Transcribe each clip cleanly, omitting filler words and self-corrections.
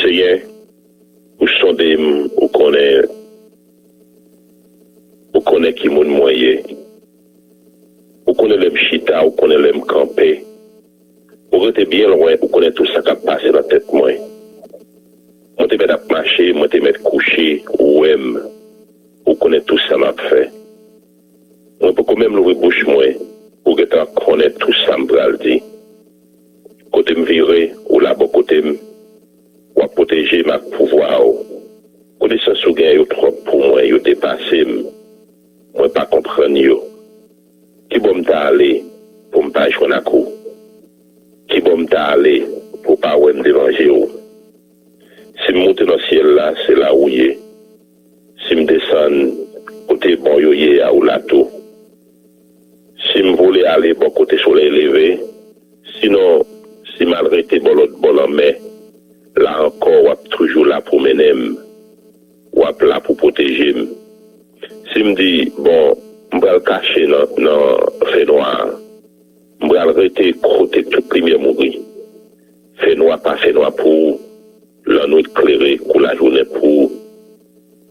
Seigneur, ou sondez ou connaît qui moun moyen, ou connaît le chita, ou connaît le campé, ou rete bien loin, ou connaît tout ça qui a passé dans la tête moi. Moi te mettre à marcher, moi te mettre coucher, ou aime, ou connaît tout ça m'a fait. Moi peux quand même l'ouvrir bouche moi, pour que tu connaître tout ça m'a dit. Côté me virer, ou là bon côté ou à protéger ma pouvoir. Connaissance ou gain yo trop pour moi, yo dépassé, moi pas comprendre yo. Qui bon m'ta aller pour m'pas joindre à coup? Qui bon m'ta aller pour pas ouem déranger yo? Si me monte dans le ciel là, c'est là où y est. Si me descend côté bon yo y est ou là tout. Si me voulais aller bon côté soleil levé, sinon si malgré tes bon l'autre bon en mai, là encore ou toujours là pour mener, ou là pour protéger. Si me dit bon, je vais le cacher dans fait noir, je vais arrêter côté toute lumière mourir. Fait noir pas fait noir pour la nuit éclairée, pour la journée pour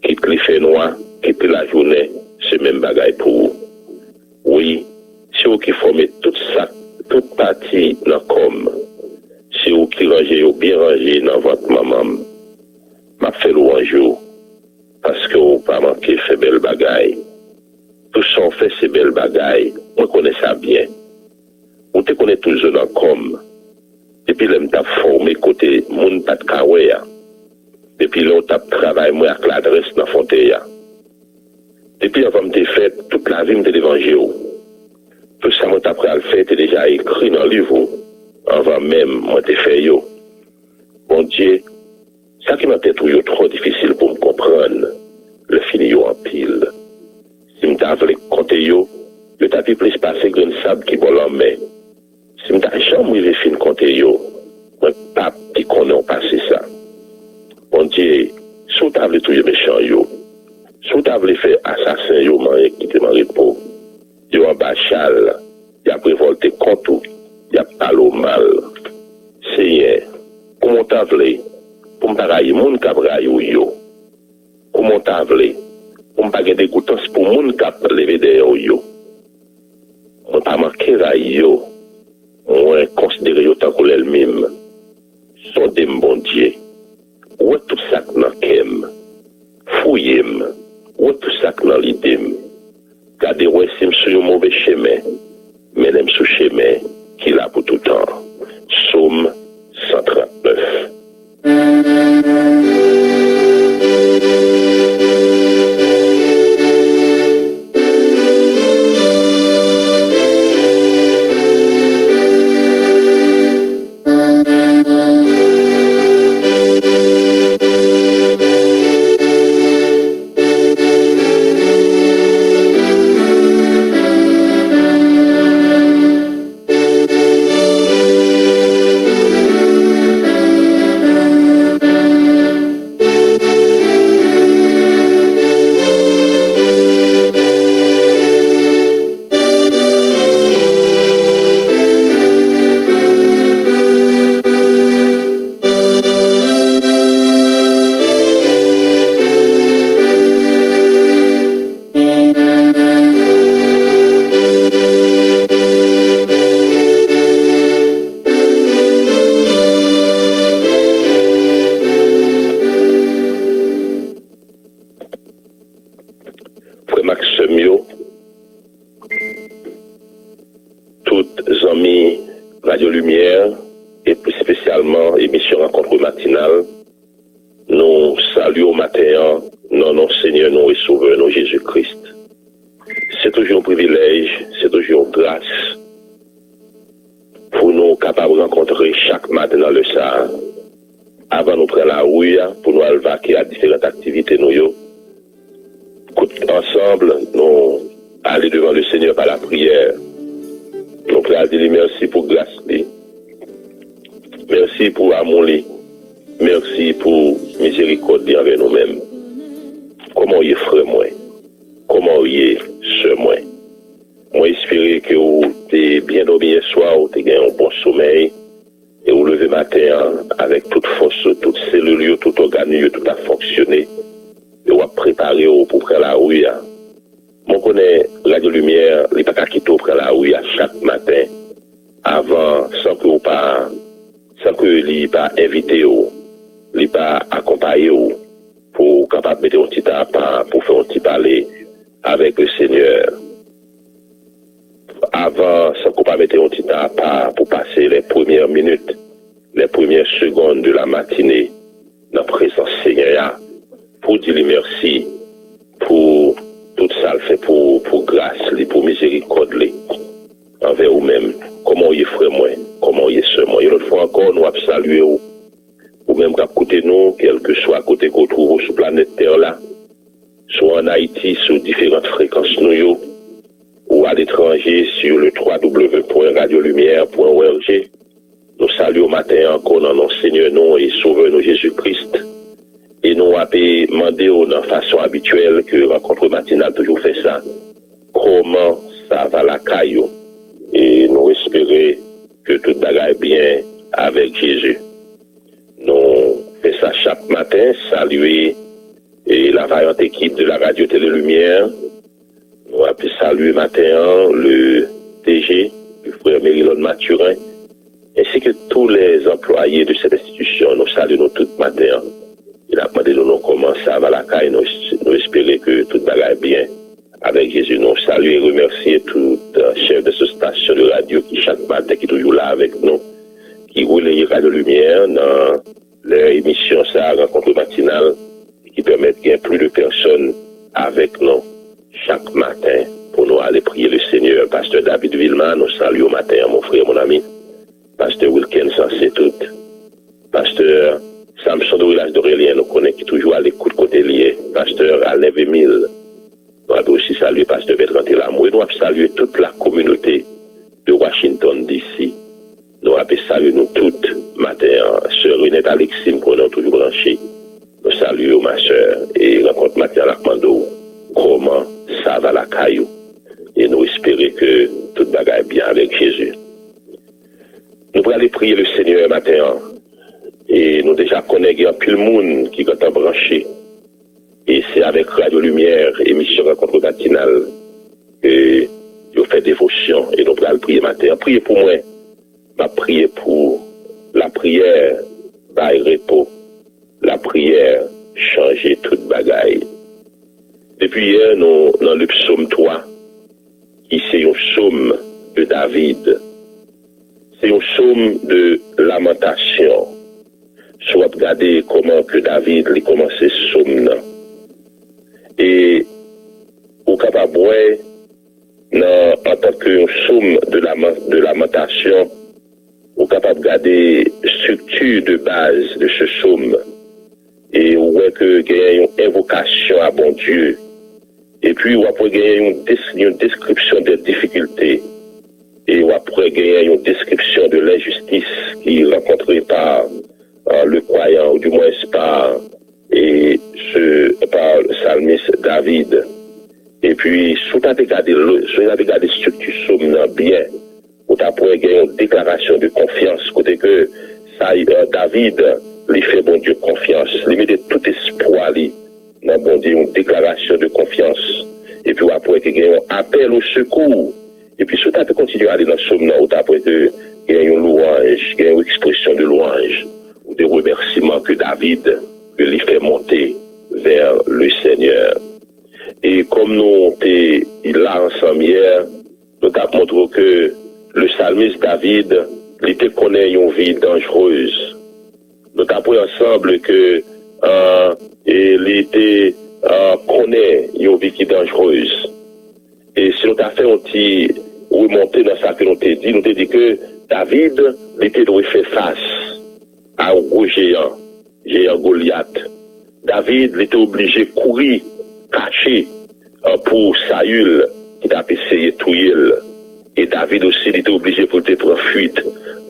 quitte le fait noir, quitte la journée, c'est même bagaille pour. Oui, c'est vous qui formez toute ça, toute partie dans comme. C'est vous qui rangez ou bien rangez dans votre maman. M'a fait louange parce que vous pas manqué fait belle bagaille. Tout ça on fait ces belles bagailles, on connaît ça bien. On te connaît toujours dans comme. Depuis là m't'a formé côté moun pas de kawea. Depuis là on t'a travaillé moi avec l'adresse dans Fonteya. Depuis avant m'te fait toute la vie m'te l'évangile. Tout ça m't'a après à le faire, t'es déjà écrit dans le livre. Avant même moi t'ai fait yo. Bon Dieu, ça qui m'a peut-être toujours trop difficile pour me comprendre, le fini yo en pile. Si m'ta voulu compter yo, le tapis plus passer que le sable qui vole en main. Si m'ta jamais vu fin compter yo, moi pas qui connaît passer ça. Bon Dieu, si t'as voulu toujours méchant yo, si t'as voulu faire assassin yo, man quitter mon repos, yo en bachal, y a prévolté contre y a pas au mal. Seigneur, comment t'as voulu pour m'parailler moun k'ap rayou yo? Comment t'as voulu pour m'paguer des goutons pour moun k'ap lever des yo? On pas manqué ray yo, on considéré yo tant que l'elle-même. Son des bon Dieu. Ou tout ça nan kem, fouillem, ou tout ça nan l'idée. Gardez ouais si m'sou un mauvais chemin, mais l'aime sous chemin qui l'a pour tout temps. Psaume 139. Radio Lumière et plus spécialement émission Rencontre matinale, nous saluons au matin, non Seigneur, nous et Sauveur, nous Jésus-Christ. C'est toujours un privilège, c'est toujours une grâce pour nous capables de rencontrer chaque matin dans le Sahara. Avant nous prendre la rouille, pour nous vaquer à différentes activités, nous ensemble, nous aller devant le Seigneur par la prière. Nous prions dire merci pour grâce. Merci pour amour. Merci pour miséricorde avec nous-mêmes. Comment y est frère moi? Comment y est sœur moi? Moi espérer que vous êtes bien dormi soir, vous avez un bon sommeil et vous levez matin avec toute force, toute cellule cellules, tout organe, tout a fonctionné. Et on a préparé pour prendre la rue. On connaît Radio Lumière, les pas quitter pour prendre la rue chaque matin, avant, sans que les pas invité, les pas accompagné pour capable mettre un petit pas pour faire un petit parler avec le Seigneur. Avant, sans qu'on pas mettre un petit pas pour passer les premières minutes, les premières secondes de la matinée dans la présence Seigneur, pour dire merci pour tout ça le fait pour grâce, pour miséricorde envers vous-même. Comment il est frère moi, comment il est sœur moi. Et l'autre fois encore, nous avons salué ou même qu'à côté nous, quel que soit côté qu'on trouve sur la planète Terre là, soit en Haïti sur différentes fréquences nous ou à l'étranger sur le www.radiolumière.org. Nous saluons au matin encore dans notre Seigneur nous et Sauveur nous Jésus-Christ. Et nous avons demandé de façon habituelle que Rencontre Matinale toujours fait ça. Comment ça va la caillou? Et nous espérons que tout va bien avec Jésus. Nous faisons ça chaque matin, saluer et la vaillante équipe de la Radio Télé Lumière. Nous avons salué matin le DG, le frère Mérilon Mathurin, ainsi que tous les employés de cette institution. Nous saluons tout matin. Il a demandé de nous comment ça va la caille. Nous espérons que tout va bien avec Jésus. Nous saluons et remercier tout chef de cette station de radio qui chaque matin qui est toujours là avec nous, qui roule les Radio Lumière dans leur émission ça Rencontre Matinale et qui permettent qu'il y ait plus de personnes avec nous chaque matin pour nous aller prier le Seigneur. Pasteur David Villman, nous saluons au matin, mon frère, mon ami. Pasteur Wilkinson, c'est tout. Pasteur Samson de Village d'Aurélien, nous connaissons qui toujours à l'écoute côté lié. Pasteur Alain Vémile. Nous avons aussi salué Pasteur Bertrand Telamou. Et nous avons salué toute la communauté de Washington DC. Nous avons salué nous toutes matin. Sœur Renette Alexime, qu'on a toujours branché. Nous saluons ma sœur et rencontre matin à Mando. Comment ça va la caillou? Et nous espérons que tout bagaille bien avec Jésus. Nous allons aller prier le Seigneur matin. Et nous déjà connaissons plus le monde qui est branché. Et c'est avec Radio Lumière, émission Rencontre Matinale, que nous faisons dévotion. Et nous allons prier matin. Priez pour moi. Ma prière pour la prière, bail repos. La prière, changer toute bagaille. Depuis hier, nous, dans le psaume 3, qui c'est un psaume de David. C'est un psaume de lamentation. Soit regarder comment que David a commencé ce psaume. Et au capable en tant que psaume de lamentation, au capable regarder structure de base de ce psaume. Et on voit que il y a une invocation à bon Dieu. Et puis on après il y a une description des difficultés. Et on après il y a une description de l'injustice qui est rencontrée par le croyant, ou du moins par le psalmiste David. Et puis, si vous avez regardé la structure somme bien, vous avez une déclaration de confiance, côté que David, lui fait bon Dieu confiance, lui met tout espoir, dans bon Dieu, une déclaration de confiance. Et puis, après, il y a un appel au secours. Et puis, si vous avez continué à aller dans ce somme, vous avez il y a une louange, il y a une expression de louange, ou des remerciements que David lui fait monter vers le Seigneur. Et comme nous étions là ensemble hier, nous avons montré que le psalmiste David, il connaît une vie dangereuse. Nous avons appris ensemble que il connaît une vie qui est dangereuse. Et si nous avons fait un petit remonter dans ça que nous avons dit que David était doit faire face à un gros géant Goliath. David était obligé de courir, caché pour Saül qui a essayé de tuer. Et David aussi était obligé pour te prendre fuite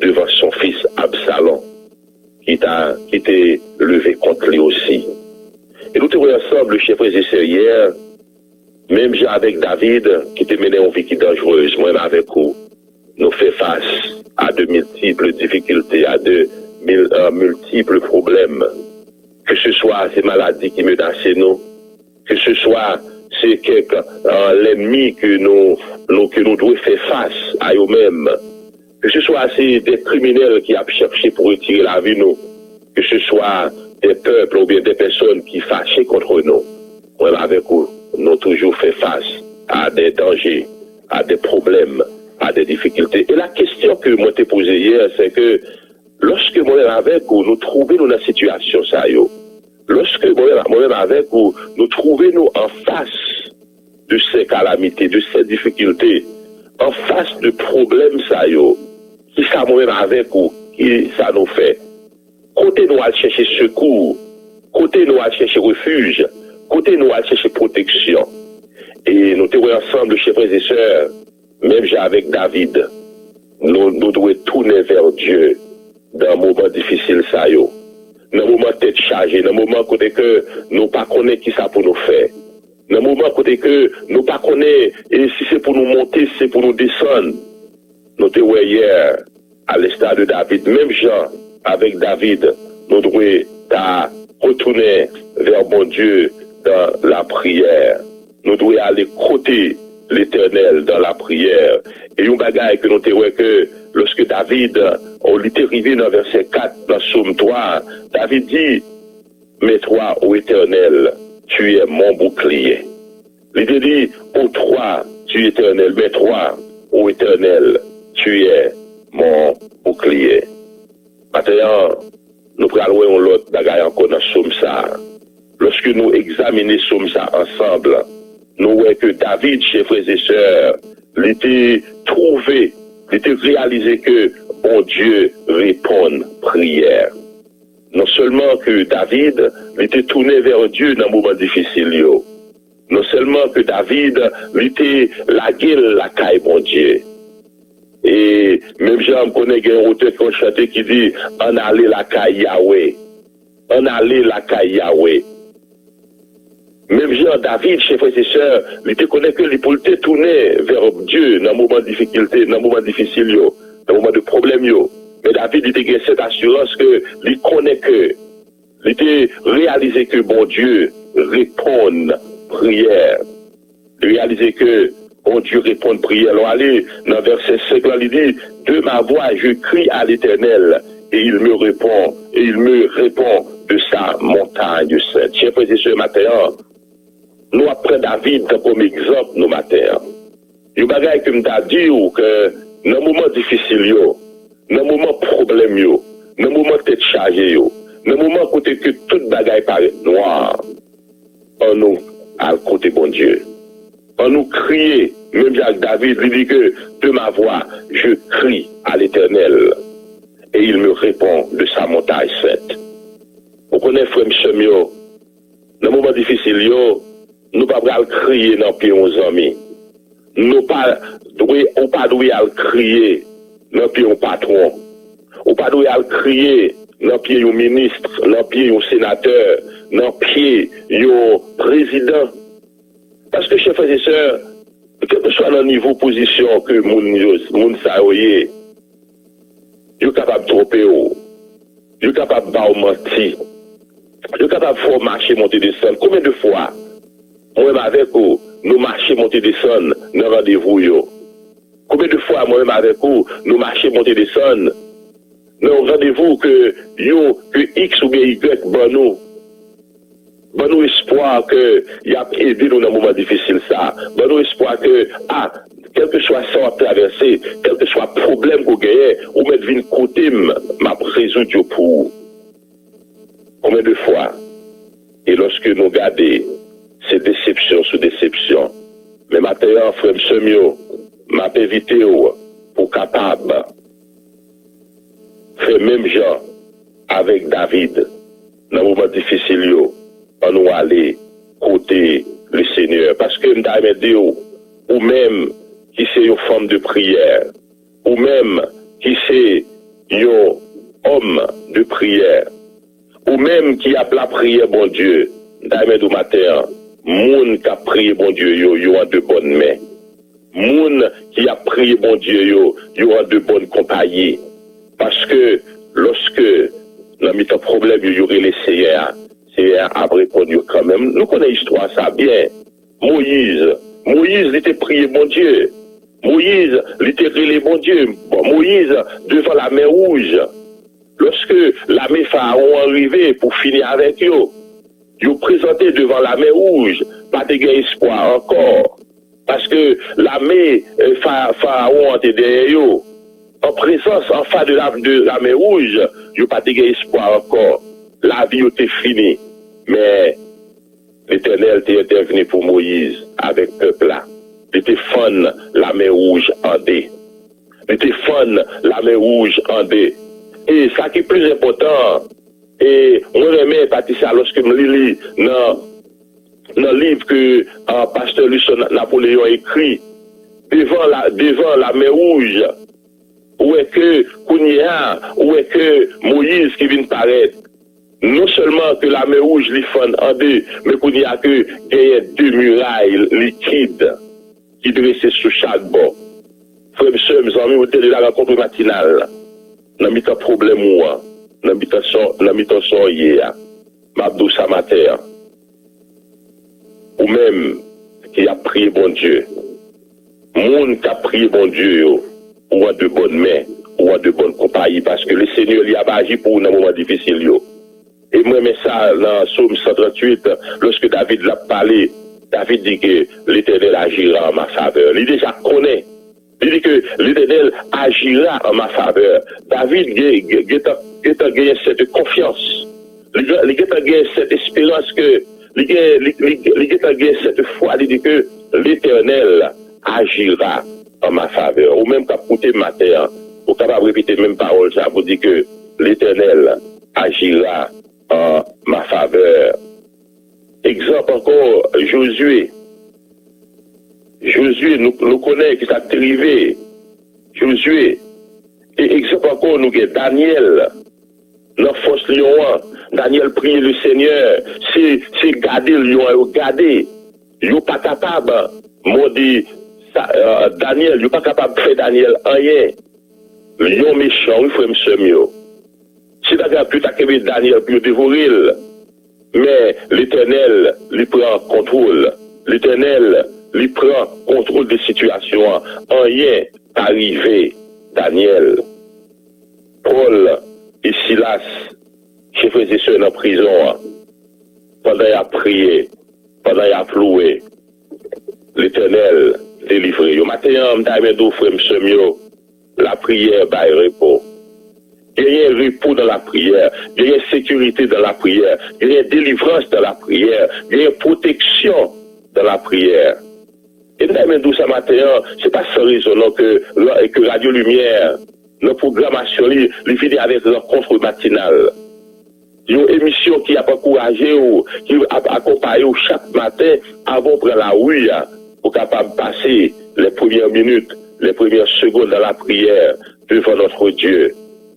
devant son fils Absalom qui était levé contre lui aussi. Et nous trouvons ensemble, chers frères et sœurs, hier, même avec David qui était mené en vie qui dangereuse, moi avec vous, nous fait face à de multiples difficultés, à de multiples problèmes. ces maladies qui menacent nous, que ce soit c'est l'ennemi que nous devons faire face à eux-mêmes, que ce soit c'est des criminels qui a cherché pour retirer la vie nous, que ce soit des peuples ou bien des personnes qui fâchent contre nous. Moi, avec vous, nous toujours fait face à des dangers, à des problèmes, à des difficultés. Et la question que moi t'ai posée hier, c'est que lorsque moi-même avec vous, nous trouvons dans la situation ça yo, lorsque moi-même avec vous, nous trouvons nous en face de ces calamités, de ces difficultés, en face de problèmes ça yo, qui ça moi-même avec vous, qui ça nous fait. Côté nous à chercher secours, côté nous à chercher refuge, côté nous à chercher protection. Et nous sommes ensemble, chers frères et sœurs, même avec David, nous devons tourner vers Dieu dans un moment difficile ça yo. Dans un moment tête chargée, dans un moment côté que nous pas connaît qui ça pour nous faire. Dans un moment côté que nous pas connaît et si c'est pour nous monter, si c'est pour nous descendre. Nous te voyons hier à l'instar de David, même Jean avec David, nous devons retourner vers mon Dieu dans la prière. Nous devons aller côté l'Éternel dans la prière. Et un bagage que nous te voyons que lorsque David, on était arrivé dans verset 4, dans Psaume 3, David dit, mais toi, ô Éternel, tu es mon bouclier. Il dit, ô toi, tu es Éternel, mais toi, ô Éternel, tu es mon bouclier. Maintenant, nous prenons l'autre bagaille encore dans Psaume ça. Lorsque nous examinons Psaume ça ensemble, nous voyons que David, chers frères et sœurs, il était trouvé, il était réalisé que bon Dieu répond prière. Non seulement que David il était tourné vers Dieu dans un moment difficile, non seulement que David il était la gueule, la caille, bon Dieu. Et même Jean connaît un auteur qui chanté qui dit en aller la caille Yahweh. En aller la caille Yahweh. Même Jean David, chers frères et sœurs, il te connaît que il peut tourner vers Dieu dans un moment de difficulté, dans un moment difficile, dans un moment de problème. Mais David, il te cette assurance que il connaît que, il te réalisé que bon Dieu répond prière. Réaliser que bon Dieu répond prière. Alors allez, dans verset 5, là, il dit, de ma voix, je crie à l'Éternel, et il me répond de sa montagne sainte. Chers frères et sœurs, matin, nous après David comme exemple, nous matin. Il y a des bagages que m'ta dit que dans un moment difficile, dans un moment problème, dans un moment tête chargée, dans un moment côté que toute bagaille paraît noir, on nous à côté bon Dieu. On nous crier, même Jacques David, il dit que de ma voix, je crie à l'Éternel et il me répond de sa montagne sainte. Vous connaissez frère Chemio, dans un moment difficile, nous ne pouvons pas crier dans le pied aux amis. Nous ne pouvons pas crier dans le pied au patron. Nous ne pouvons pas crier dans le pied au ministre, dans le pied au sénateur, dans le pied au président. Parce que, chers frères et sœurs, quel que soit le niveau de position que moun saoye, vous êtes capable de tromper, vous êtes capable de mentir, vous êtes capable de faire marcher, monter, descendre. Combien de fois, moi-même avec vous, nous marchons, monter, descendre dans rendez-vous? Combien de fois, moi-même avec vous, nous marchons, monter, descendre dans rendez-vous que X ou bien Y, bon nous espoir que y a aidé nous dans un moment difficile ça. Bon nous espoir que quel que soit ça à traverser, quel que soit problème qu'on gagne, ou mettre une côté m'a résoudre pour. Combien de fois? Et lorsque nous regardons ces déceptions sous déception, mais maintenant frère Semio m'a évité pour capable faire même genre avec David dans un moment difficile on nous aller côté le Seigneur. Parce que nous dit ou même qui c'est une forme de prière, ou même qui c'est un homme de prière, ou même qui a la prière, bon Dieu, nous matin, moun qui a prié, bon Dieu, yo a de bonnes mains. Moun qui a prié, bon Dieu, yo a de bonnes compagnies. Parce que lorsque, dans le problème, il y aurait les Seigneurs, Philistins a répondu quand même. Nous connaissons l'histoire ça bien. Moïse, il était prié bon Dieu. Moïse, il était prié bon Dieu. Bon, Moïse, devant la mer Rouge, lorsque l'armée Pharaon arrivait pour finir avec eux, ils présenté devant la mer Rouge, pas de espoir encore. Parce que l'armée Pharaon était derrière eux. En présence, en face de la mer Rouge, il n'y a pas d'espoir encore. La vie était finie. Mais l'Éternel était intervenu pour Moïse avec le peuple là. Il était fun la mer Rouge en deux. Il était fun la mer Rouge en deux. Et ça qui est plus important, et on remet Patricia lorsque je lis dans le livre que Pasteur Lucien Napoléon a écrit, devant la mer Rouge, où est que Kounia, où est que Moïse qui vient paraître, non seulement que la mer Rouge les fond en deux, mais Kounia que il y a deux murailles liquides qui dressent sur chaque bord. Frères et sœurs, mes amis, vous êtes de la rencontre matinale. Dans mi-temps problème ou dans mi-temps soyez, Mabdou Samater, ou même qui a prié bon Dieu. Monde qui a prié bon Dieu, ou a de bonnes mains, ou a de bonnes compagnies, parce que le Seigneur lui a agi pour un moment difficile. Et moi, mais ça, dans Psaume 138, lorsque David l'a parlé, David dit que l'Éternel agira en ma faveur. Il déjà connaît. Il dit que l'Éternel agira en ma faveur. David a gagné cette confiance. Il a gagné cette espérance que, il a gagné cette foi. Il dit que l'Éternel agira en ma faveur. Ou même quand vous écoutez matin, vous êtes capable de répéter même parole, ça vous dit que l'Éternel agira en ma faveur. Exemple encore, Josué. Josué, nous connaissons qui s'est arrivé. Josué. Et exemple encore, nous avons Daniel. Dans force lion. Daniel prie le Seigneur. C'est garder le lion, garder. Il n'est pas capable. Moi, dit, Daniel, il n'est pas capable de faire Daniel rien. Lion méchant, il faut me semer. Si d'accord, plus t'as Daniel, plus dévorer. Mais l'Éternel, lui prend contrôle. L'Éternel, lui prend contrôle des situations. Rien arrivé, Daniel. Paul et Silas, chefs et sœurs en prison, pendant qu'il a prié, pendant qu'il a loué, l'Éternel délivré. Au matin, la prière by repos. Il y a un repos dans la prière, il y a une sécurité dans la prière, il y a une délivrance dans la prière, il y a une protection dans la prière. Et nous, ce matin, c'est pas sans raison que Radio Lumière, notre programmation, il finit avec une rencontre matinale. Il y a une émission qui a encouragé ou qui a accompagné chaque matin avant de prendre la rue pour capable passer les premières minutes, les premières secondes dans la prière devant notre Dieu.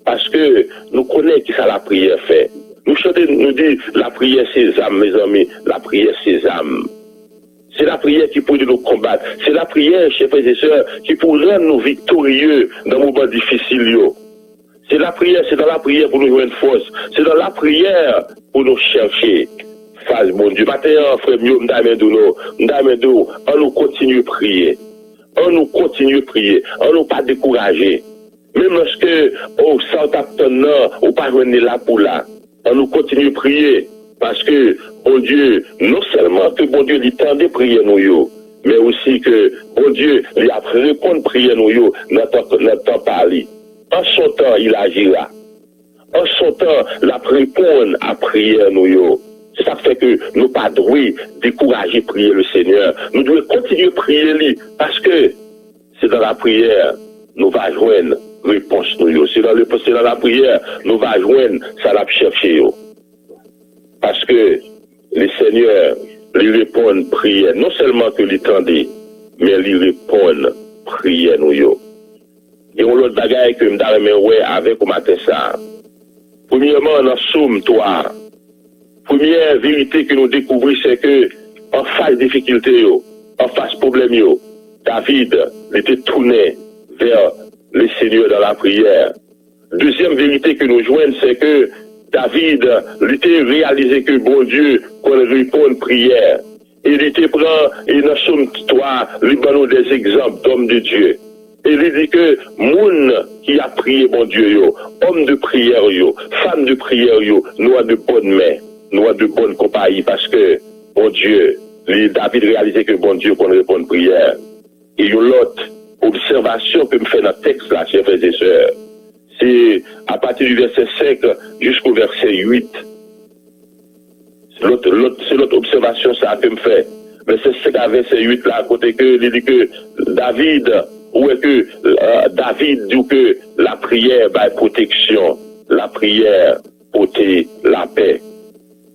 Parce que nous connaissons qui ça la prière fait. Nous chantons, nous disons, la prière c'est âme, mes amis, la prière c'est âme. C'est la prière qui peut nous combattre. C'est la prière, chers frères et sœurs, qui peut rendre nous victorieux dans les moments difficiles. C'est la prière, c'est dans la prière pour nous jouer une force. C'est dans la prière pour nous chercher. Face bon Dieu. Maintenant, frère Mio, on nous continue à prier. On nous continue à prier. On nous pas décourager. Même lorsque, on pas venir là pour là. On nous continue à prier. Parce que, bon Dieu, non seulement que bon Dieu lui tendait prier nous, mais aussi que, bon Dieu, lui a répondu prier nous, notre temps parler. En son temps, il agira. En son temps, la répondre à prier nous. Ça fait que nous pas doués décourager prier le Seigneur. Nous devons continuer à prier lui. Parce que, c'est dans la prière, nous va joindre réponse nous. C'est dans la prière, nous va joindre ça l'a chercher. Parce que le Seigneur lui répond prière, non seulement que l'étendait, mais lui répond prière nous. Il y a un autre bagaille que je me avec au matin ça. Premièrement, dans Somme 3, première vérité que nous découvrons, c'est que en face difficulté, en face problème, David était tourné vers le Seigneur dans la prière. Deuxième vérité que nous joignons, c'est que David, il était réalisé que bon Dieu, qu'on répond à prière. Il était prend, et dans Somme 3, il donne des exemples d'hommes de Dieu. Et il dit que moun qui a prié bon Dieu, yo, homme de prière, yo, femme de prière, yo, nous avons de bonnes mains, nous avons de bonnes compagnies, parce que, bon Dieu, David réalisait que bon Dieu qu'on répond à prière. Et il y a l'autre observation que me fait dans le texte là, chers frères et sœurs. C'est à partir du verset 5 jusqu'au verset 8. C'est l'autre observation ça que me fait. Verset 5 à verset 8 là, à côté que il dit que David, ou est que David dit que la prière va protection, la prière porter la paix.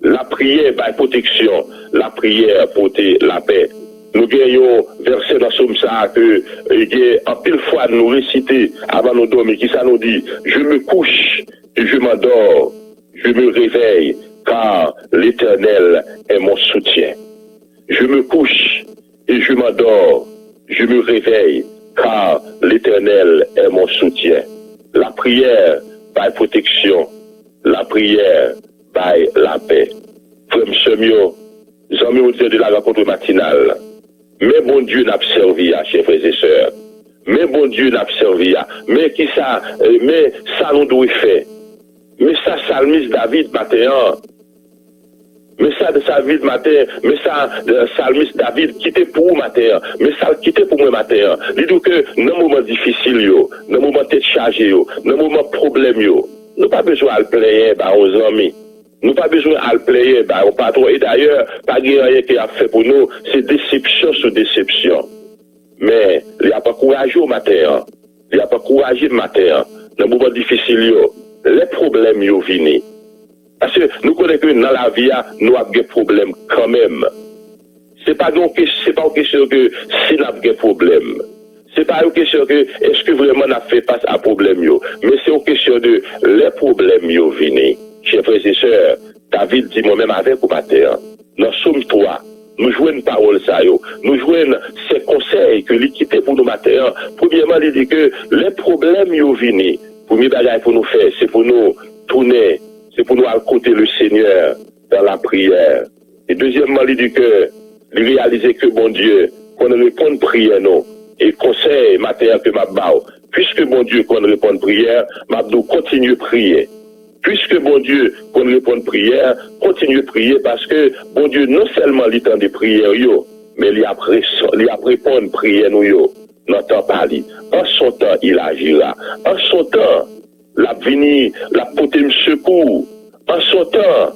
La prière va protection, la prière porter la paix. Nous gagnons verset dans Somme ça que en pile fois nous réciter avant nous dormir qui ça nous dit je me couche et je m'endors, je me réveille car l'Éternel est mon soutien. Je me couche et je m'endors, je me réveille car l'Éternel est mon soutien. La prière par protection, la prière par la paix. Frère Semio, nous avons dit de la rencontre matinale. Mais bon Dieu n'a pas servi à chers frères et sœurs. Mais bon Dieu n'a pas servi à. Mais qui ça, mais ça nous doit faire. Mais ça, Salmis David matin. Mais ça, de sa vie de matin. Mais ça, Salmis David quitté pour matin. Mais ça, quitté pour moi matin. Dis-nous que, dans moment difficile, yo, dans moment tête chargée, yo, dans moment problème, yo, nous pas besoin de plaire, aux amis. Nous pas besoin de le player, au patron. Et d'ailleurs, pas rien qui a fait pour nous, c'est déception sur déception. Mais, il n'y a pas courageux au matin. Il n'y a pas courageux le matin. Dans le moment difficile, les problèmes, ils viennent. Parce que nous connaissons que dans la vie, nous avons des problèmes quand même. C'est pas une question que si nous avons des problèmes. C'est pas une question que est-ce que vraiment on a fait face à problème, mais c'est une question de les problèmes, ils viennent. Chers frères et sœurs, David dit moi-même avec au matin, dans Somme 3, nous jouons une parole ça, nous jouons ces conseils que l'équité pour nous matin. Premièrement, il dit que les problèmes ils viennent. Premier bagage pour nous faire, c'est pour nous tourner, c'est pour nous écouter le Seigneur dans la prière. Et deuxièmement, il dit que il réaliser que bon Dieu, qu'on répond à prière non. Et conseil matin que m'a bao, puisque bon Dieu qu'on répond à prière, m'a continue à prier. Puisque bon Dieu, qu'on répond à prière, continue à prier parce que bon Dieu, non seulement il temps de prière, mais il a répondre à prière, nous, n'entend pas lui. En son temps, il agira. En son temps, la venir, la porter me secours. En son temps,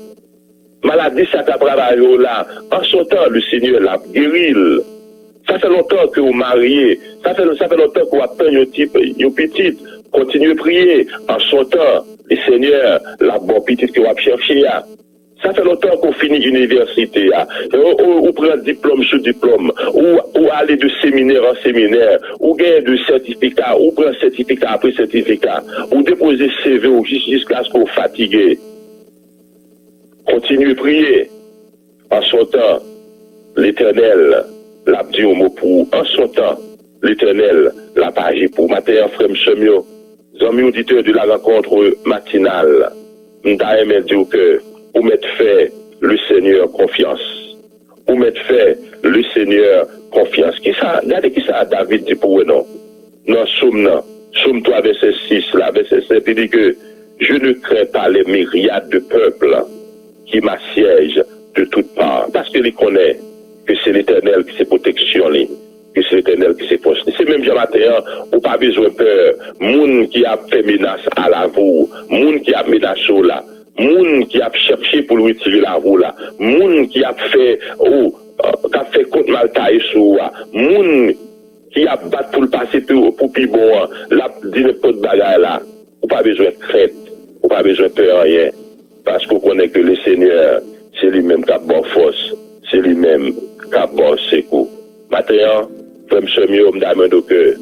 maladie, ça t'a travaillé là. En son temps, le Seigneur l'a guéri. Ça fait longtemps que vous mariez. Ça fait longtemps que vous appelez une petite. Continuez à prier. En son temps, le Seigneur, la bonne petite que vous avez cherché. Ça fait longtemps qu'on finit l'université. Ou prend diplôme sur diplôme. Ou aller de séminaire en séminaire. Ou gagner de certificat. Ou prend certificat après certificat. Ou déposer CV ou jusqu'à ce qu'on fatigué. Continuez à prier. En son temps, l'Éternel l'a dit au mot pour. En son temps, l'Éternel l'a pas agi pour. Matin, frère Semio, amis auditeurs de la rencontre matinale, nous avons dit que vous mettez fait le Seigneur confiance. Vous mettez fait le Seigneur confiance. Qui ça? Regardez qui ça David dit pour vous, non? Non, Somme 3, verset 6, là, verset 7, il dit que je ne crains pas les myriades de peuples qui m'assiègent de toutes parts. Parce qu'il connaît que c'est l'Éternel qui s'est protection, que c'est l'Éternel qui s'est posté. C'est même matin, ou pas besoin de peur. Moun qui a fait menace à la voie, moun qui a menacé là, moun qui a cherché pour lui tirer la voie là, moun qui a fait, contre maltaï sous, moun qui a battu pour le passer pour plus bon, la dit n'importe bagarre là, ou pas besoin de crainte, ou pas besoin de peur rien, parce qu'on connaît que le Seigneur, c'est lui-même qui a bonne force, c'est lui-même qui a bon secours. Maintenant, frère Semio, me demande que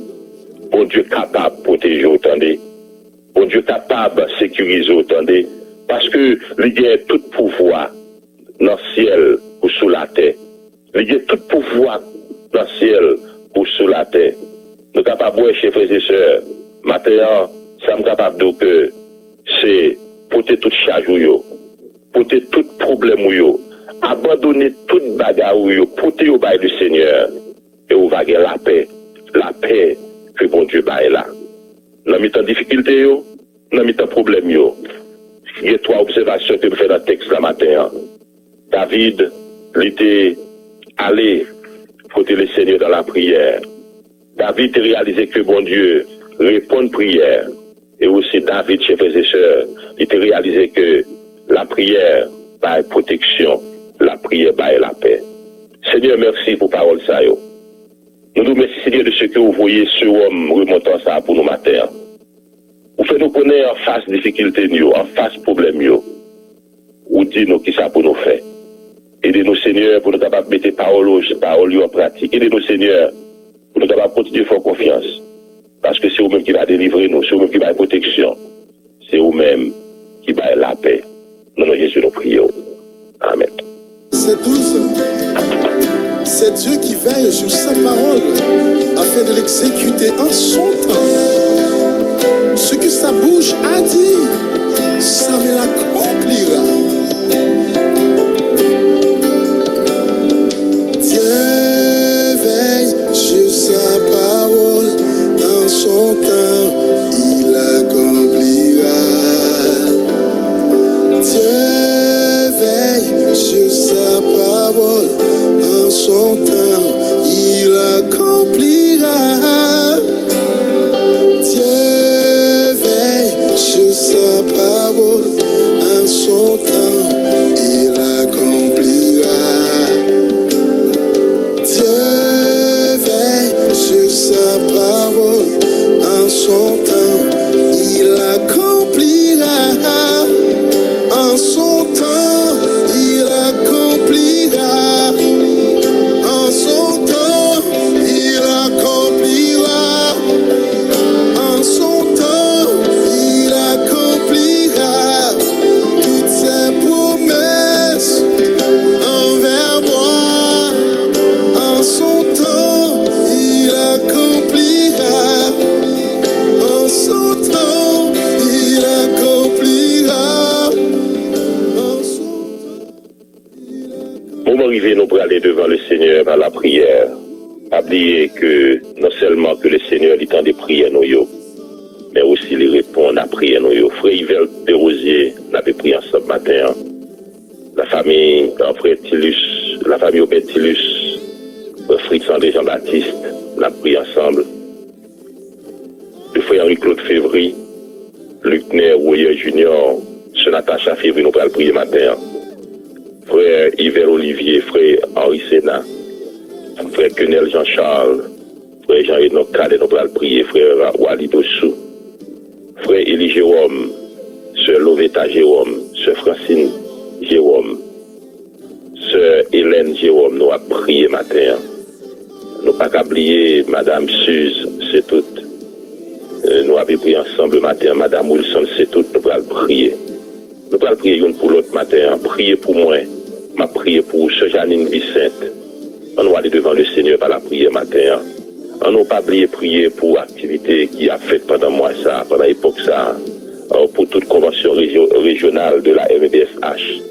bon Dieu capable de protéger autant de, bon Dieu capable de sécuriser autant de, parce que il y a tout pouvoir dans le ciel ou sous la terre. Il y a tout pouvoir dans le ciel ou sous la terre. Nous sommes capables, chers frères et sœurs, maintenant, nous sommes capables de que c'est porter toute charge, laisser tout problème ou yo, abandonner toute bagarre ou yo, porter au bail du Seigneur, et on va gagner la paix que bon Dieu baille là. Dans mes temps difficulté yo, dans mes temps problème yo, il y a trois observations que je fais dans le texte la matin. David, il était allé côté le Seigneur dans la prière. David a réalisé que bon Dieu répond à prière. Et aussi David, chers frères et sœurs, il a réalisé que la prière par protection, la prière par la paix. Seigneur, merci pour parole ça. Yo. Nous nous remercions, Seigneur, de ce que vous voyez ce homme remontant ça pour nous matin. Vous faites nous connaître en face difficulté, en face problème. Ou dites-nous qui ça pour nous faire. Aidez-nous, Seigneur, pour nous capables de mettre parole en pratique. Aidez-nous, Seigneur, pour nous capables de continuer à faire confiance. Parce que c'est vous-même qui va délivrer nous, c'est vous-même qui va la protection. C'est vous-même qui va la paix. Nous, Jésus, nous prions. Amen. C'est douce. C'est Dieu qui veille sur sa parole afin de l'exécuter en son temps. Ce que sa bouche a dit, ça me l'accomplira. Dieu veille sur sa parole en son temps, il accomplira. Dieu veille sur sa parole en son temps, il accomplira. Dieu veille sur sa parole en son temps, il accomplira. Dieu veille sur sa parole en son temps, il accomplira. En son temps, il accomplira. En son temps, il accomplira. En son temps, il accomplira toutes ses promesses envers moi. En son temps, il accomplira. En son temps, il accomplira. En son temps, il accomplira. Moment arrivé, nous pour aller devant le Seigneur par la prière. Pas oublier que non seulement que le Seigneur lui tend des prières nous yo, mais aussi il répond à prière nous yo. Frère Yvel de Rosier, nous avons prié ensemble matin. La famille, frère Tilus, la famille Obed Tilus, Fritz André Jean-Baptiste, nous avons prié ensemble. Le frère Henri-Claude Févry, Luc Ner, Royer Junior, ce Natacha Févry, nous allons prier matin. Frère Yves Olivier, frère Henri Sénat, frère Quenel Jean-Charles, frère Jean-Enoch Cadet, nous allons prier, frère Wally Dossou, frère Élie Jérôme, sœur Lovetta Jérôme, sœur Francine Jérôme, sœur Hélène Jérôme, nous allons prier matin. Nous pas qu'à oublier Madame Suze, c'est tout. Nous avons prié ensemble matin, Madame Wilson, c'est tout, nous allons prier. Nous allons prier une pour l'autre matin, prier pour moi, m'a prié pour sœur Janine Vicente. On va aller devant le Seigneur par la prière matin. On n'a pas oublié prier pour l'activité qui a fait pendant moi ça, pendant l'époque ça, pour toute convention régionale de la MEDSH.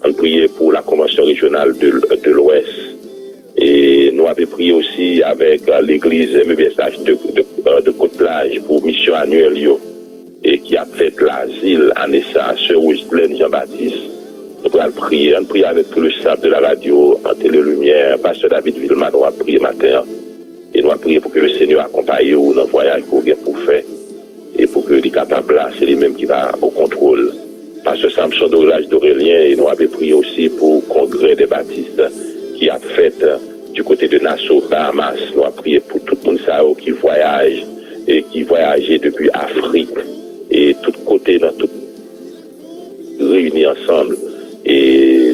On priait pour la convention régionale de l'Ouest. Et nous avons prié aussi avec l'église MEDSH de Côte-Plage pour mission annuelle et qui a fait l'asile à Nessa, sœur Wislaine Jean-Baptiste. Nous allons prier, on prie avec tout le staff de la radio, en télé-lumière, pasteur David Villeman, nous allons prier matin. Et nous allons prier pour que le Seigneur accompagne nous dans le voyage qu'on vient pour faire. Et pour que les capables là, c'est lui-même qui va au contrôle. Pasteur Samson d'Orlage d'Aurélien, et nous avons prié aussi pour le congrès des baptistes qui a fait du côté de Nassau, Bahamas. Nous avons prié pour tout le monde ça, qui voyage et qui voyageait depuis Afrique et tout côté dans tout réunis ensemble et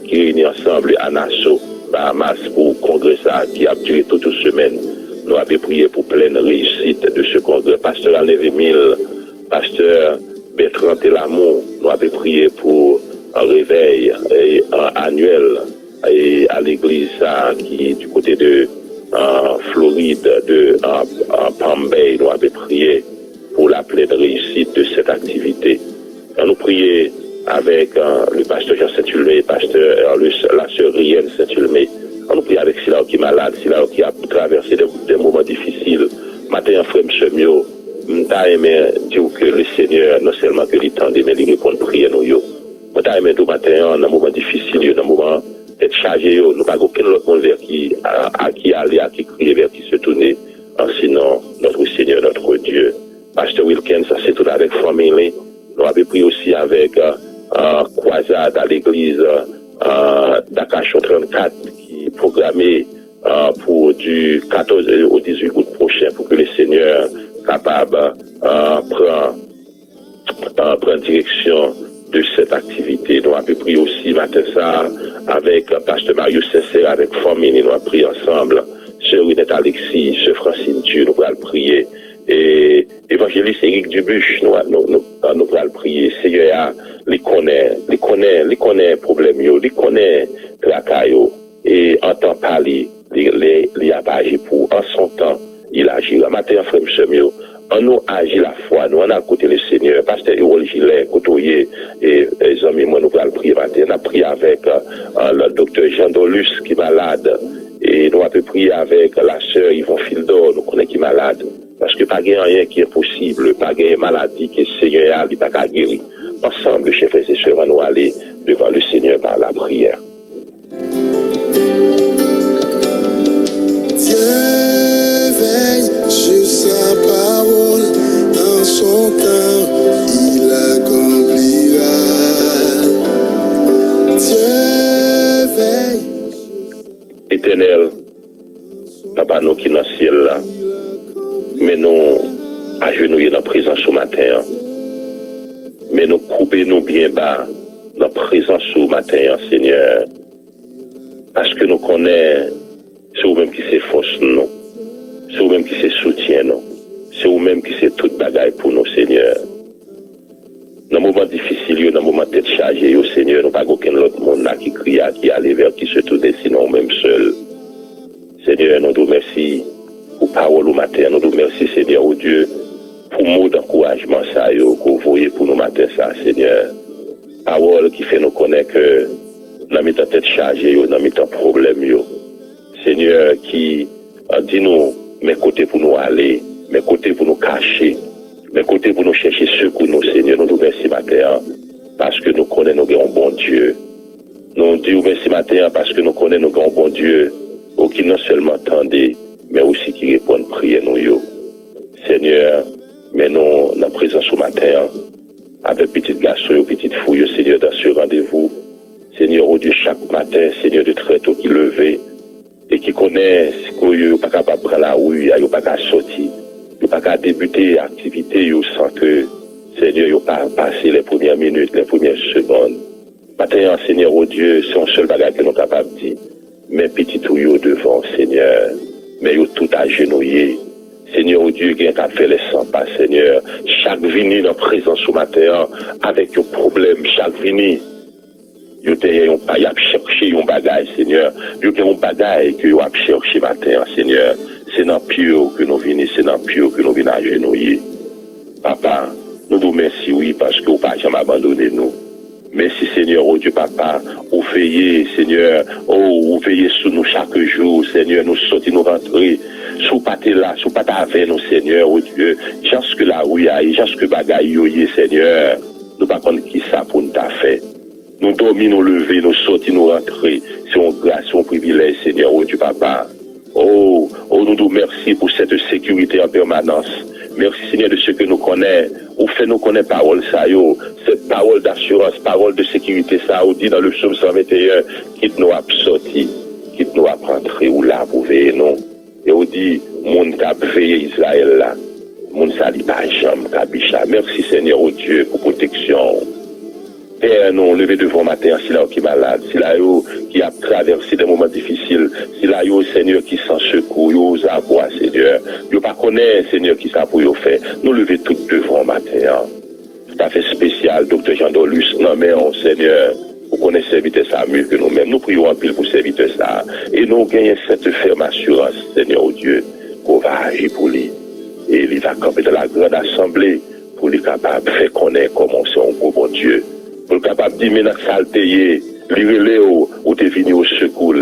qui réunit ensemble à Nassau, Bahamas pour le congrès ça, qui a duré toute une semaine. Nous avons prié pour pleine réussite de ce congrès. Pasteur Alain Vémile, pasteur Bertrand Telamour, nous avons prié pour un réveil annuel et à l'église qui du côté de Floride, de Palm Bay, nous avons prié pour la pleine réussite de cette activité. Nous prions avec le pasteur Jean Saint-Ulmé, pasteur la sœur Rienne Saint-Ulmé. On nous prie avec Sila qui est malade, Sila qui a traversé des moments difficiles. Matin, frère Mchemio, m'ta aimé dire que le Seigneur, non seulement que il tende, mais il répond prière nous yo. M'ta aimé tout matin, dans un moment difficile, dans un moment d'être chargé, nous pas aucun autre monde vers qui aller, à qui crier, vers qui se tourner, sinon notre Seigneur, notre Dieu. Pasteur Wilkins, ça c'est tout avec famille. Nous avons pris aussi avec croisade à l'église d'Akachon 34 qui est programmée pour du 14 au 18 août prochain pour que le Seigneur capable prendre direction de cette activité. Nous avons pris aussi matin ça avec pasteur Marius Sincère, avec famille, nous avons pris ensemble. Sœur Renette Alexis, Sœur Francine Dieu, nous allons prier. Et évangéliste Éric Dubuche, nous allons prier. Seigneur, les connaît problème, les connaît tracas, et entend parler, les a agi pour, en son temps, il agit. La matin, frère Mchemio, on nous agit la foi, nous on a côté le Seigneur, pasteur Hérol Gilet, côtoyer, et les amis, moi nous allons prier matin, on a prié avec le docteur Jean Dolus qui est malade, et nous avons prié avec la sœur Yvon Fildor, nous connaissons qui est malade. Parce que pas rien qui est possible, pas de maladie qui est Seigneur, il pas qu'à guérir. Ensemble, chers frères et sœurs, on va aller devant le Seigneur par la prière. Dieu veille sur sa parole, en son temps, il accomplira. Dieu veille. Éternel, Papa, nous qui dans le ciel là, mais nous agenouillons dans la présence ce matin. Mais nous coupons nous bien bas dans la présence ce matin, Seigneur. Parce que nous connaissons, c'est vous-même qui c'est force nous. C'est vous-même qui c'est soutien nous. C'est vous-même qui c'est toute bagaille pour nous, Seigneur. Dans les moments difficiles, dans les moments tête chargée, Seigneur, nous n'avons pas aucun autre monde là qui crie, qui allait vers qui se tourne, sinon nous-mêmes seuls. Seigneur, nous te remercions pour parole au matin. Nous te remercions, Seigneur, au Dieu, pour mot d'encouragement, ça, que vous voyez pour nous matin, ça, Seigneur. Parole qui fait nous connaître que nous avons tête chargée, nous avons problème, Seigneur, qui dit nous, mes côtés pour nous aller, mes côtés pour nous cacher, mes côtés pour nous chercher secours, nous, Seigneur, nous te remercions matin, parce que nous connaissons nous un bon Dieu. Nous disons merci matin, parce que nous connaissons nous un bon Dieu, qui non seulement attendait, mais aussi qui répond à prière nous. Seigneur, mais nous, dans la présence ce matin, avec petits garçons, petites fouilles, Seigneur, dans ce rendez-vous. Seigneur, au Dieu, chaque matin, Seigneur, de très tôt qui levait et qui connaît qu'il n'est pas capable de prendre la rue, il n'est pas capable de sortir, il n'est pas capable de débuter l'activité sans que, Seigneur, il n'a pas passé les premières minutes, les premières secondes. Matin, Seigneur, au Dieu, c'est un seul bagage que nous sommes capables de dire. Mais petit tout devant, Seigneur, mais yo tout agenouillé. Seigneur, au Dieu, qui a fait les 100 pas, Seigneur. Chaque vini dans la présence au matin, avec un problème, chaque vini, yo y a cherché un bagage, Seigneur. Yo a un bagage que yo a cherché matin, Seigneur. C'est dans pire que nous venons, c'est dans pire que nous venons agenouiller. Papa, nous vous remercions, oui, parce que vous n'avez pas jamais abandonné nous. Merci Seigneur, oh Dieu Papa, vous veillez Seigneur, vous veillez sur nous chaque jour, Seigneur, nous sortir, nous rentrer, sous pâté là, sous pâté avec nous Seigneur, oh Dieu, jusque là où il y a, jusque bagaille Seigneur, nous pas connaître qui ça pour nous t'a fait. Nous dormir, nous lever, nous sortir, nous rentrer, c'est une grâce, c'est un privilège Seigneur, oh Dieu Papa. Oh, nous nous remercions pour cette sécurité en permanence. Merci Seigneur de ce que nous connaissons. Ou fait nous connaître parole ça yo, cette parole d'assurance, parole de sécurité ça, ou dit dans le psaume 121, quitte nous à sortir, quitte nous à rentrer ou là pour veiller nous. Et on dit, mon t'a veillé Israël là, mon sali pas jamais kabicha. Merci Seigneur au Dieu pour protection. Père, nous lever devant matin, si là qui est malade, si là qui a traversé des moments difficiles, si là Seigneur qui s'en secoue, yo à voir Seigneur, yo pas connaît Seigneur qui ça pour yo faire. Nous lever tout devant matin. Tout à fait spécial, docteur Jean Dolus, non mais Seigneur, vous connaissez serviteur ça mieux que nous-mêmes. Nous prions en pile pour serviteur ça. Et nous gagnons cette ferme assurance, Seigneur au Dieu, qu'on va agir pour lui. Et il va camper dans la grande assemblée pour lui capable de faire connaître comment c'est un gros bon Dieu. Pour capable de dire, mais dans saleté, l'irélé ou t'es venu au secours.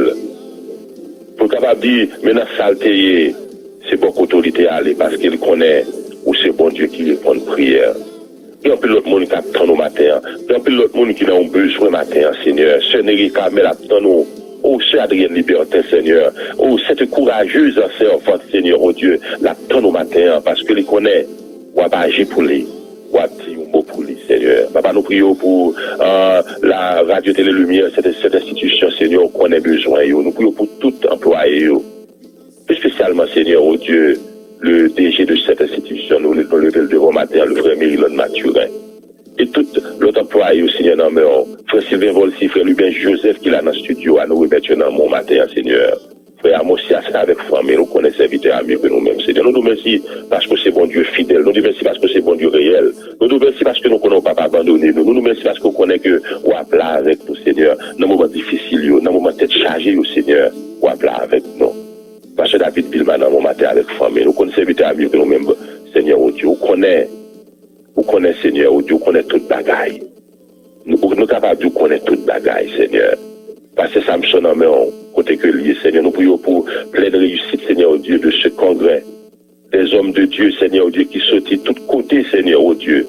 Pour capable de dire, mais dans saleté, c'est bon qu'autorité aller parce qu'il connaît ou c'est bon Dieu qui répond à prière. Il y a un peu l'autre monde qui attend nos matins. Il y a un peu l'autre monde qui a besoin matin, Seigneur. Sœur Néry Carmel attend nous. Oh, sœur Adrienne Libertin, Seigneur. Oh, cette courageuse servante, Seigneur, oh Dieu, l'attend nos matins parce qu'il connaît ou va agir pour lui. Ou va dire un mot pour lui, Seigneur. Papa, nous prions pour la Radio Télé Lumière, cette institution, Seigneur, qu'on a besoin. Nous prions pour tout employé. Plus spécialement, Seigneur, oh Dieu, le DG de cette institution, nous le devant matin, le frère Mérilon Mathurin. Et tout l'autre employé au Seigneur, non, mais frère Sylvain Volsi, frère Lubin Joseph, qui est là dans le studio, à nous remettre dans mon matin, Seigneur. Frère Amosias, avec famille, nous connaissons serviteurs amis que nous-mêmes, Seigneur. Nous nous remercions parce que c'est bon Dieu fidèle. Nous nous remercions parce que c'est bon Dieu réel. Nous nous remercions parce que nous ne connaissons pas abandonner. Nous nous remercions parce qu'on connaît que ou à plat avec nous, Seigneur. Dans les moments difficiles, dans les moments tête chargée, Seigneur, ou à plat avec nous. Parce que David Billman, dans mon matin avec famille, nous connaissons serviteurs amis que nous-mêmes, Seigneur, oh Dieu, on connaît, Seigneur, oh Dieu, on connaît toute bagaille. Nous sommes capables de connaître toute bagaille, Seigneur. Parce que Samson en main, côté que lié, Seigneur, nous prions pour pleine réussite, Seigneur, oh Dieu, de ce congrès. Des hommes de Dieu, Seigneur, oh Dieu, qui sortent de tous côtés, Seigneur, oh Dieu.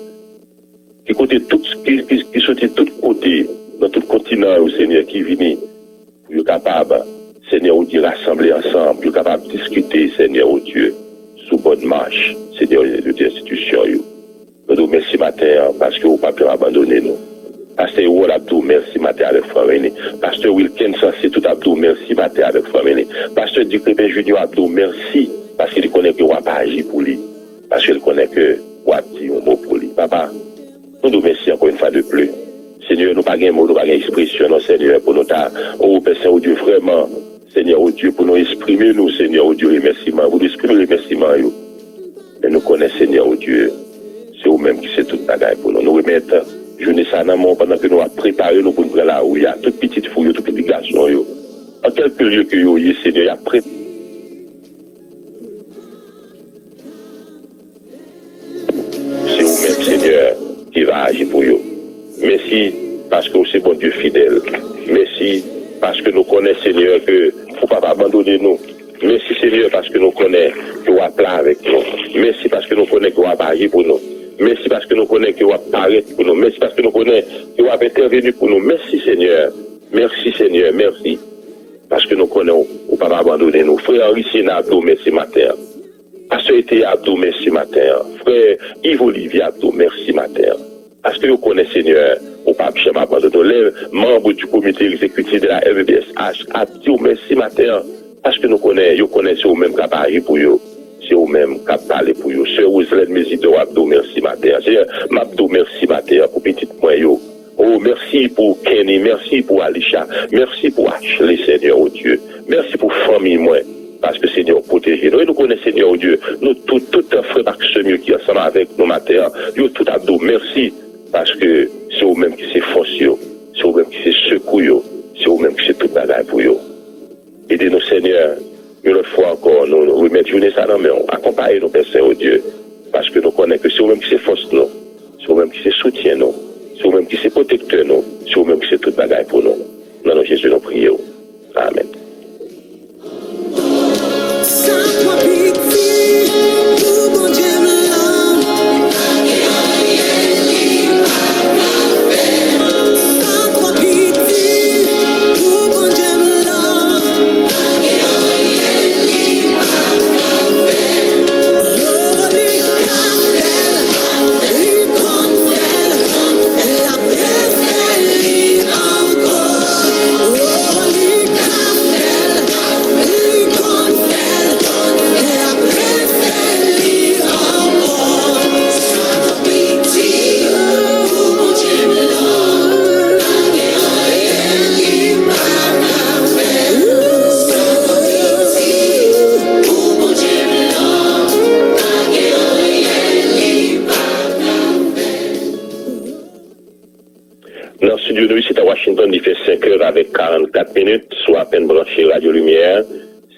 Qui sortent de tous côtés, dans tout continent, oh Seigneur, qui viennent, pour être capable, Seigneur, oh Dieu, rassembler ensemble, pour être capable de discuter, Seigneur, oh Dieu, sous bonne marche, Seigneur, de l'institution, nous nous remercions matin parce que vous n'avez pas abandonné nous. Pasteur Wall Abdou, merci matin avec Framene. Pasteur Wilkinson, c'est tout Abdou, merci matin avec Framene. Pasteur Ducrépin Junior Abdou, merci parce qu'il connaît que vous n'avez pas agi pour lui. Parce qu'il connaît que vous avez dit un mot pour lui. Papa, nous nous remercions encore une fois de plus. Seigneur, nous n'avons pas de mot, nous n'avons pas d'expression, non, Seigneur, pour nous oh, Père Saint, oh Dieu, vraiment, Seigneur, oh Dieu, pour nous exprimer, nous, Seigneur, oh Dieu, remerciements. Vous exprimer les remerciements, mais nous connaissons, Seigneur, oh Dieu. C'est vous-même qui c'est toute bagaille pour nous. Nous remettre, journée ça en amont pendant que nous avons préparé nous pour nous là où il y a toute petite fouille, toute petite garçon. En quelques lieux que vous avez, Seigneur, il y a préparé. C'est vous-même, Seigneur, qui va agir pour vous. Merci parce que c'est bon Dieu fidèle. Merci parce que nous connaissons, Seigneur, que vous ne pouvez pas abandonner nous. Merci, Seigneur, parce que nous connaissons que vous êtes plat avec nous. Merci parce que nous connaissons que vous êtes agir pour nous. Merci parce que nous connaissons que vous apparaître pour nous. Merci parce que nous connaissons que vous avez intervenu pour nous. Merci Seigneur. Merci Seigneur. Merci. Parce que nous connaissons que vous ne pouvez pas abandonner nous. Frère Henri Sénat Abdou, merci matin. Pasteur Été Abdou, merci matin. Frère Yves Olivier Abdou, merci matin. Parce que vous connaissez Seigneur, vous ne pouvez pas jamais abandonner. Les membres du comité exécutif de la FBSH Abdou, merci matin. Parce que nous connaissons vous-même qui avez pour vous. C'est vous-même qui avez parlé pour vous. Sœur Roselène Mésidor Abdou, merci matin. Sœur Mabdou, merci matin pour petit moyen. Oh, merci pour Kenny, merci pour Alisha, merci pour Ashley, Seigneur, oh Dieu. Merci pour famille, moi. Parce que Seigneur, protégez nous. Et nous connaissons, Seigneur, oh Dieu. Nous, tout frère Maxime qui est ensemble avec nous matin. Yo, tout Abdou, merci. Parce que c'est vous-même qui c'est force, c'est vous-même qui c'est secours, c'est vous-même qui c'est toute bagaille pour vous. Aidez-nous, Seigneur, une autre fois encore, nous remettre journée ça dans mais accompagnez nos Père Saint, oh Dieu, parce que nous connaissons que c'est vous-même qui c'est force nous, c'est vous-même qui c'est soutien nous, c'est vous-même qui c'est protecteur nous, c'est vous-même qui c'est toute bagaille pour nous. Dans nos Jésus, nous prions. Amen. Il fait 5 heures avec 44 minutes, soit à peine branché Radio Lumière.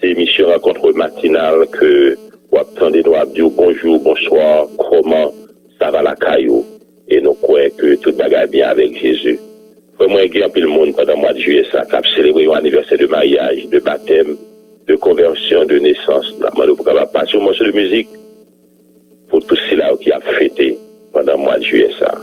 C'est émission rencontre matinale que vous attendez nous dire bonjour, bonsoir, comment ça va la caillou. Et nous croyons que toute bagarre va bien avec Jésus. Moi, il y a un peu le monde pendant le mois de juillet, ça, qui a célébré un anniversaire de mariage, de baptême, de conversion, de naissance. Nous pouvons passer au morceau de musique pour tous ceux-là qui a fêté pendant le mois de juillet, ça.